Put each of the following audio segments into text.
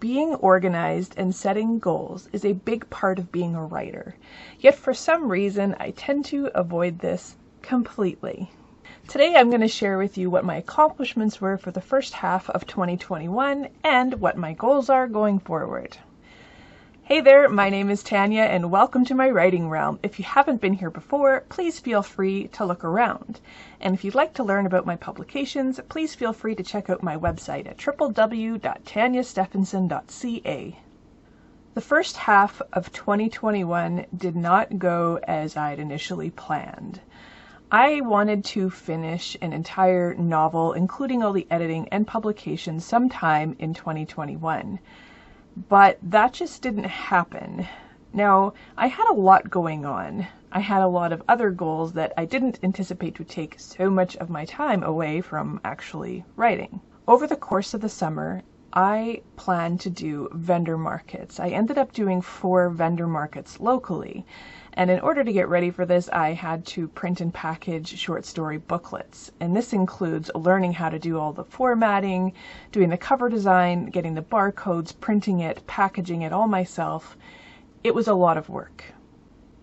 Being organized and setting goals is a big part of being a writer, yet for some reason I tend to avoid this completely. Today I'm going to share with you what my accomplishments were for the first half of 2021 and what my goals are going forward. Hey there, my name is Tanya and welcome to my writing realm. If you haven't been here before, please feel free to look around. And if you'd like to learn about my publications, please feel free to check out my website at www.taniastephenson.ca. The first half of 2021 did not go as I'd initially planned. I wanted to finish an entire novel, including all the editing and publication, sometime in 2021. But that just didn't happen. Now, I had a lot going on. I had a lot of other goals that I didn't anticipate would take so much of my time away from actually writing. Over the course of the summer, I planned to do vendor markets. I ended up doing 4 vendor markets locally. And in order to get ready for this, I had to print and package short story booklets. And this includes learning how to do all the formatting, doing the cover design, getting the barcodes, printing it, packaging it all myself. It was a lot of work.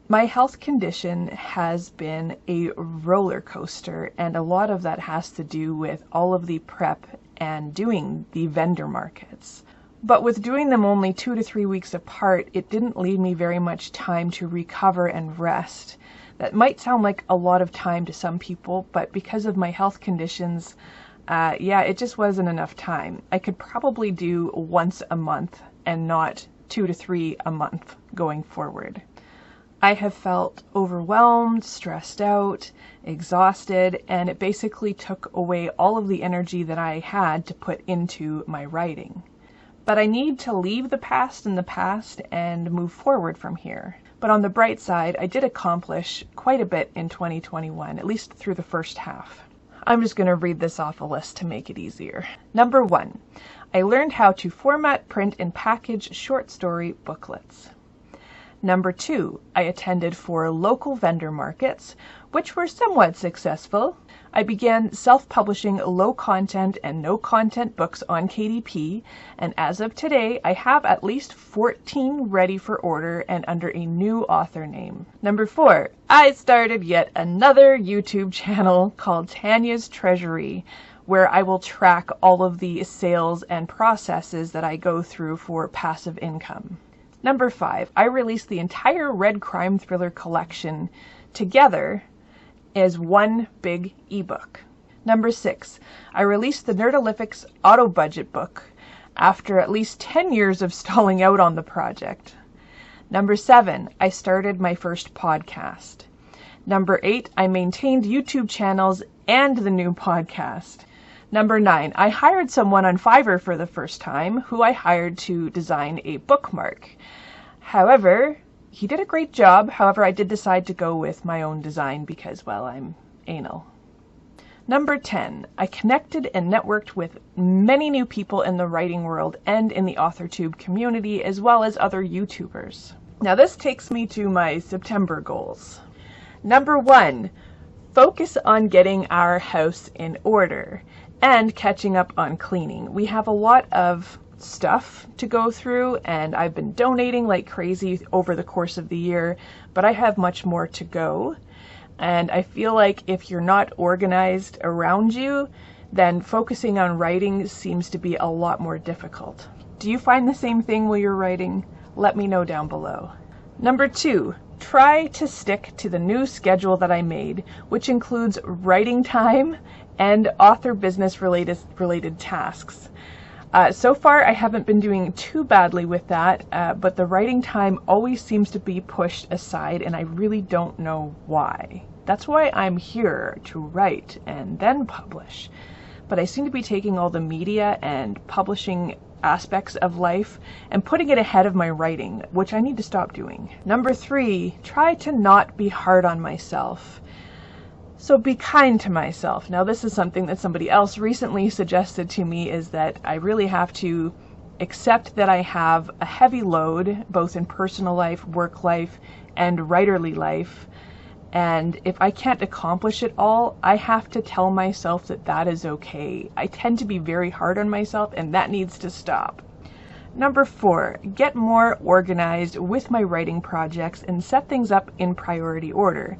My health condition has been a roller coaster, and a lot of that has to do with all of the prep and doing the vendor markets. But with doing them only 2 to 3 weeks apart, it didn't leave me very much time to recover and rest. That might sound like a lot of time to some people, but because of my health conditions, it just wasn't enough time. I could probably do once a month and not 2 to 3 a month going forward. I have felt overwhelmed, stressed out, exhausted, and it basically took away all of the energy that I had to put into my writing. But I need to leave the past in the past and move forward from here. But on the bright side, I did accomplish quite a bit in 2021, at least through the first half. I'm just going to read this off a list to make it easier. Number 1, I learned how to format, print, and package short story booklets. Number 2, I attended 4 local vendor markets, which were somewhat successful. I began self-publishing low-content and no-content books on KDP, and as of today, I have at least 14 ready for order and under a new author name. Number 4, I started yet another YouTube channel called Tanya's Treasury, where I will track all of the sales and processes that I go through for passive income. Number 5, I released the entire Red Crime Thriller collection together as one big ebook. Number 6, I released the Nerdalyfics Auto Budget book after at least 10 years of stalling out on the project. Number 7, I started my first podcast. Number 8, I maintained YouTube channels and the new podcast. Number 9, I hired someone on Fiverr for the first time who I hired to design a bookmark. However, he did a great job. However, I did decide to go with my own design because, well, I'm anal. Number 10, I connected and networked with many new people in the writing world and in the AuthorTube community, as well as other YouTubers. Now this takes me to my September goals. Number 1, focus on getting our house in order and catching up on cleaning. We have a lot of stuff to go through, and I've been donating like crazy over the course of the year, but I have much more to go. And I feel like if you're not organized around you, then focusing on writing seems to be a lot more difficult. Do you find the same thing while you're writing? Let me know down below. Number 2, try to stick to the new schedule that I made, which includes writing time and author business related tasks. So far, I haven't been doing too badly with that, but the writing time always seems to be pushed aside, and I really don't know why. That's why I'm here, to write and then publish. But I seem to be taking all the media and publishing aspects of life and putting it ahead of my writing, which I need to stop doing. Number 3, try to not be hard on myself. So be kind to myself. Now this is something that somebody else recently suggested to me, is that I really have to accept that I have a heavy load, both in personal life, work life, and writerly life. And if I can't accomplish it all, I have to tell myself that that is okay. I tend to be very hard on myself, and that needs to stop. Number 4, get more organized with my writing projects and set things up in priority order.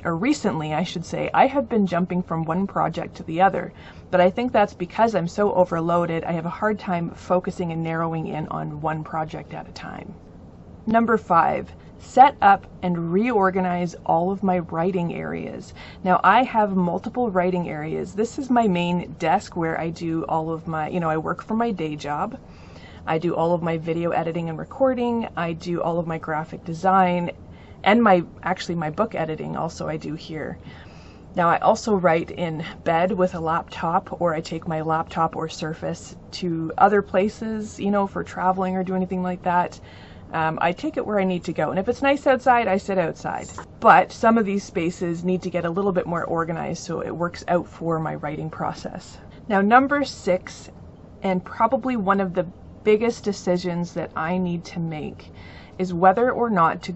Recently I should say, I have been jumping from one project to the other, but I think that's because I'm so overloaded, I have a hard time focusing and narrowing in on one project at a time. Number 5, set up and reorganize all of my writing areas. Now I have multiple writing areas. This is my main desk where I do all of my, I work for my day job. I do all of my video editing and recording. I do all of my graphic design and my book editing also I do here. Now I also write in bed with a laptop, or I take my laptop or Surface to other places, for traveling or do anything like that. I take it where I need to go, and if it's nice outside, I sit outside. But some of these spaces need to get a little bit more organized so it works out for my writing process. Now, number 6, and probably one of the biggest decisions that I need to make, is whether or not to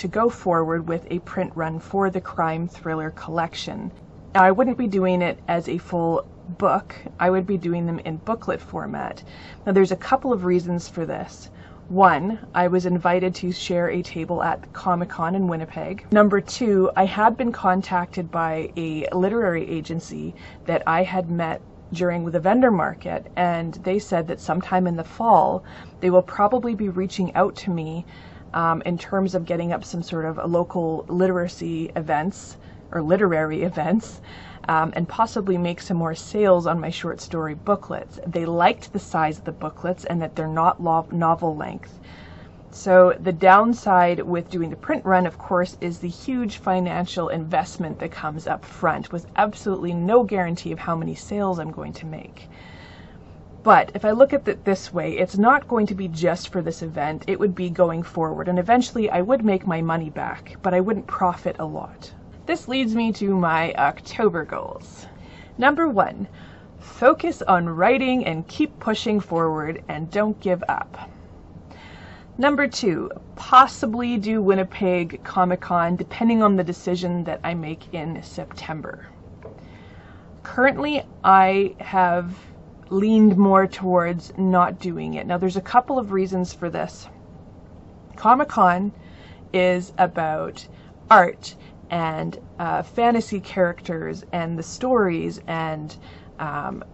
go forward with a print run for the crime thriller collection. Now, I wouldn't be doing it as a full book. I would be doing them in booklet format. Now, there's a couple of reasons for this. 1, I was invited to share a table at Comic-Con in Winnipeg. Number 2, I had been contacted by a literary agency that I had met during the vendor market, and they said that sometime in the fall they will probably be reaching out to me in terms of getting up some sort of local literacy events or literary events, and possibly make some more sales on my short story booklets. They liked the size of the booklets and that they're not novel length. So the downside with doing the print run, of course, is the huge financial investment that comes up front with absolutely no guarantee of how many sales I'm going to make. But if I look at it this way, it's not going to be just for this event, it would be going forward, and eventually I would make my money back, but I wouldn't profit a lot. This leads me to my October goals. Number 1, focus on writing and keep pushing forward and don't give up. Number 2, possibly do Winnipeg Comic-Con depending on the decision that I make in September. Currently, I have leaned more towards not doing it. Now, there's a couple of reasons for this. Comic-Con is about art and fantasy characters and the stories, and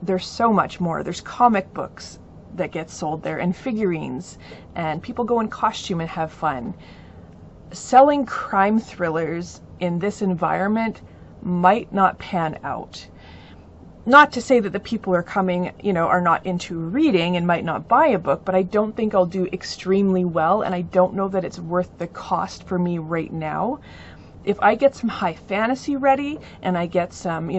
there's so much more. There's comic books that get sold there and figurines, and people go in costume and have fun. Selling crime thrillers in this environment might not pan out. Not to say that the people are coming, are not into reading and might not buy a book, but I don't think I'll do extremely well, and I don't know that it's worth the cost for me right now. If I get some high fantasy ready and I get some,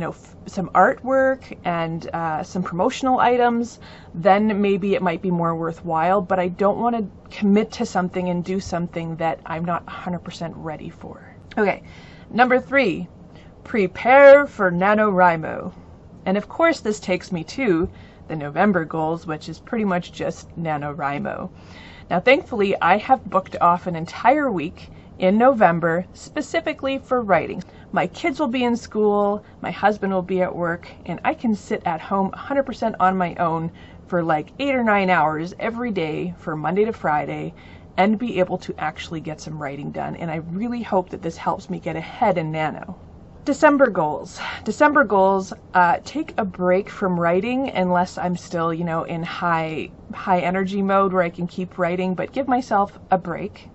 some artwork and some promotional items, then maybe it might be more worthwhile, but I don't want to commit to something and do something that I'm not 100% ready for. Okay, number 3, prepare for NaNoWriMo. And of course this takes me to the November goals, which is pretty much just NaNoWriMo. Now thankfully I have booked off an entire week in November specifically for writing. My kids will be in school, my husband will be at work, and I can sit at home 100% on my own for like 8 or 9 hours every day for Monday to Friday and be able to actually get some writing done. And I really hope that this helps me get ahead in Nano. December goals. Take a break from writing unless I'm still, in high energy mode where I can keep writing, but give myself a break.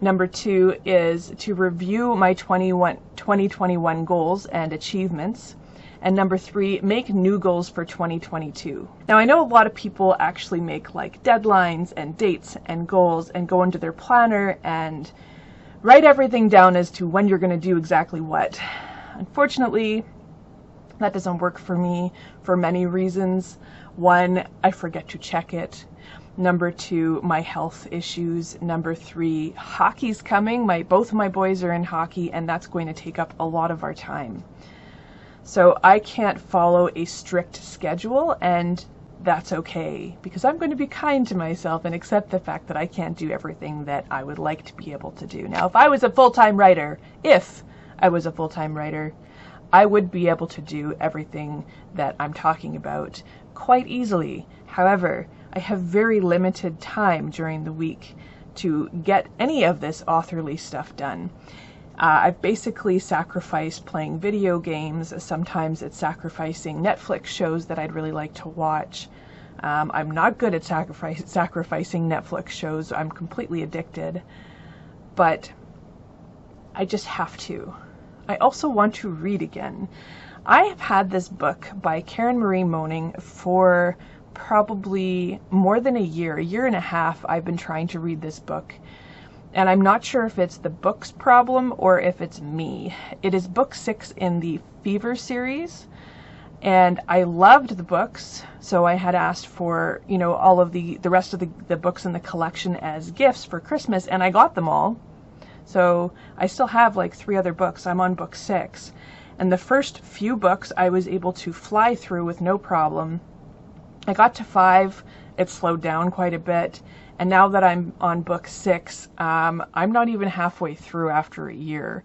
Number 2 is to review my 2021 goals and achievements. And number 3, make new goals for 2022. Now I know a lot of people actually make like deadlines and dates and goals and go into their planner and write everything down as to when you're going to do exactly what. Unfortunately, that doesn't work for me for many reasons. 1, I forget to check it. Number 2, my health issues. Number 3, hockey's coming. Both of my boys are in hockey, and that's going to take up a lot of our time. So I can't follow a strict schedule, and that's okay, because I'm going to be kind to myself and accept the fact that I can't do everything that I would like to be able to do. Now, if I was a full-time writer, I would be able to do everything that I'm talking about quite easily. However, I have very limited time during the week to get any of this authorly stuff done. I've basically sacrificed playing video games. Sometimes it's sacrificing Netflix shows that I'd really like to watch. I'm not good at sacrificing Netflix shows. I'm completely addicted. But I just have to. I also want to read again. I have had this book by Karen Marie Moning for probably more than a year and a half. I've been trying to read this book. And I'm not sure if it's the book's problem or if it's me. It is book 6 in the Fever series. And I loved the books, so I had asked for, all of the rest of the books in the collection as gifts for Christmas, and I got them all. So I still have like 3 other books. I'm on book 6. And the first few books I was able to fly through with no problem. I got to 5, it slowed down quite a bit. And now that I'm on book 6, I'm not even halfway through after a year.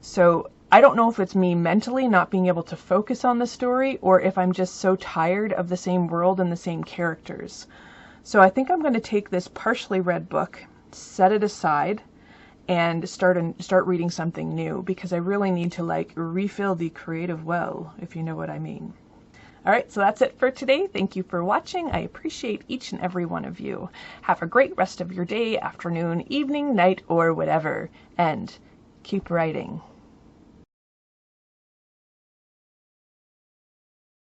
So I don't know if it's me mentally not being able to focus on the story or if I'm just so tired of the same world and the same characters. So I think I'm going to take this partially read book, set it aside, and start reading something new, because I really need to refill the creative well, if you know what I mean. All right, so that's it for today. Thank you for watching. I appreciate each and every one of you. Have a great rest of your day, afternoon, evening, night, or whatever, and keep writing.